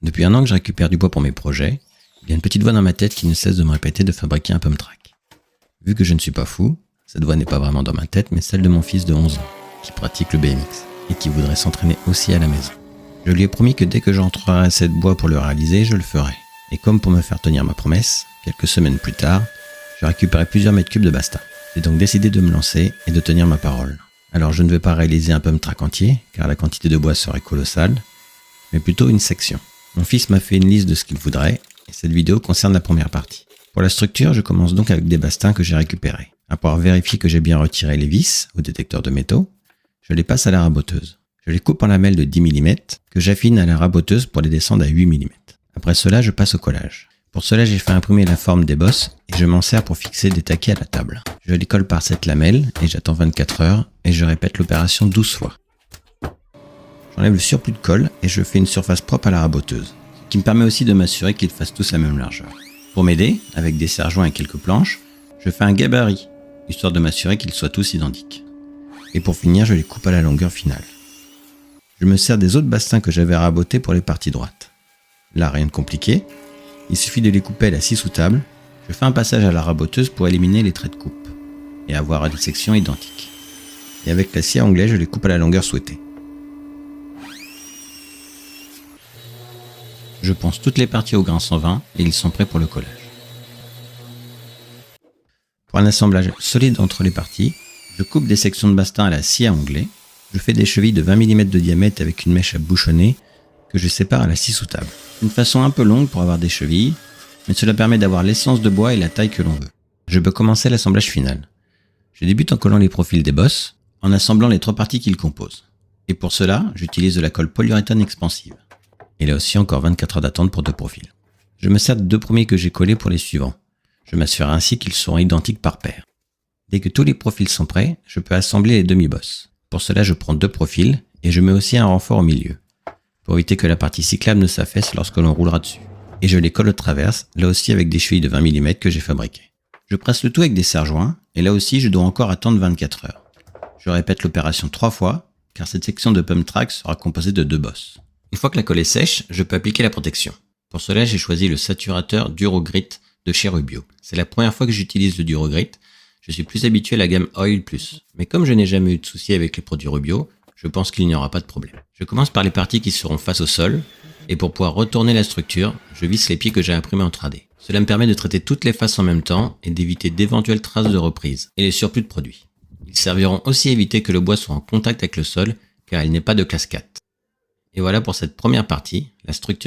Depuis un an que je récupère du bois pour mes projets, il y a une petite voix dans ma tête qui ne cesse de me répéter de fabriquer un pump track. Vu que je ne suis pas fou, cette voix n'est pas vraiment dans ma tête mais celle de mon fils de 11 ans, qui pratique le BMX et qui voudrait s'entraîner aussi à la maison. Je lui ai promis que dès que j'entrerai assez de bois pour le réaliser, je le ferai. Et comme pour me faire tenir ma promesse, quelques semaines plus tard, je récupérais plusieurs mètres cubes de basta. J'ai donc décidé de me lancer et de tenir ma parole. Alors je ne vais pas réaliser un pump track entier, car la quantité de bois serait colossale, mais plutôt une section. Mon fils m'a fait une liste de ce qu'il voudrait, et cette vidéo concerne la première partie. Pour la structure, je commence donc avec des bastins que j'ai récupérés. Après avoir vérifié que j'ai bien retiré les vis au détecteur de métaux, je les passe à la raboteuse. Je les coupe en lamelles de 10 mm, que j'affine à la raboteuse pour les descendre à 8 mm. Après cela, je passe au collage. Pour cela, j'ai fait imprimer la forme des bosses et je m'en sers pour fixer des taquets à la table. Je les colle par cette lamelle et j'attends 24 heures et je répète l'opération 12 fois. J'enlève le surplus de colle et je fais une surface propre à la raboteuse, ce qui me permet aussi de m'assurer qu'ils fassent tous la même largeur. Pour m'aider, avec des serre-joints et quelques planches, je fais un gabarit, histoire de m'assurer qu'ils soient tous identiques. Et pour finir, je les coupe à la longueur finale. Je me sers des autres bastins que j'avais rabotés pour les parties droites. Là, rien de compliqué. Il suffit de les couper à la scie sous table. Je fais un passage à la raboteuse pour éliminer les traits de coupe et avoir des sections identiques. Et avec la scie à onglet, je les coupe à la longueur souhaitée. Je ponce toutes les parties au grain 120 et ils sont prêts pour le collage. Pour un assemblage solide entre les parties, je coupe des sections de bastin à la scie à onglet. Je fais des chevilles de 20 mm de diamètre avec une mèche à bouchonner que je sépare à la scie sous table. Une façon un peu longue pour avoir des chevilles, mais cela permet d'avoir l'essence de bois et la taille que l'on veut. Je peux commencer l'assemblage final. Je débute en collant les profils des bosses, en assemblant les trois parties qu'ils composent. Et pour cela, j'utilise de la colle polyuréthane expansive. Et là aussi encore 24 heures d'attente pour deux profils. Je me sers de deux premiers que j'ai collés pour les suivants. Je m'assure ainsi qu'ils seront identiques par paire. Dès que tous les profils sont prêts, je peux assembler les demi-bosses. Pour cela, je prends deux profils et je mets aussi un renfort au milieu, pour éviter que la partie cyclable ne s'affaisse lorsque l'on roulera dessus. Et je les colle au travers, là aussi avec des chevilles de 20 mm que j'ai fabriquées. Je presse le tout avec des serre-joints, et là aussi je dois encore attendre 24 heures. Je répète l'opération 3 fois, car cette section de pump track sera composée de deux bosses. Une fois que la colle est sèche, je peux appliquer la protection. Pour cela, j'ai choisi le saturateur Durogrit de chez Rubio. C'est la première fois que j'utilise le Durogrit. Je suis plus habitué à la gamme Oil Plus. Mais comme je n'ai jamais eu de soucis avec les produits Rubio, je pense qu'il n'y aura pas de problème. Je commence par les parties qui seront face au sol, et pour pouvoir retourner la structure, je visse les pieds que j'ai imprimés en 3D. Cela me permet de traiter toutes les faces en même temps et d'éviter d'éventuelles traces de reprise et les surplus de produits. Ils serviront aussi à éviter que le bois soit en contact avec le sol, car il n'est pas de classe 4. Et voilà pour cette première partie, la structure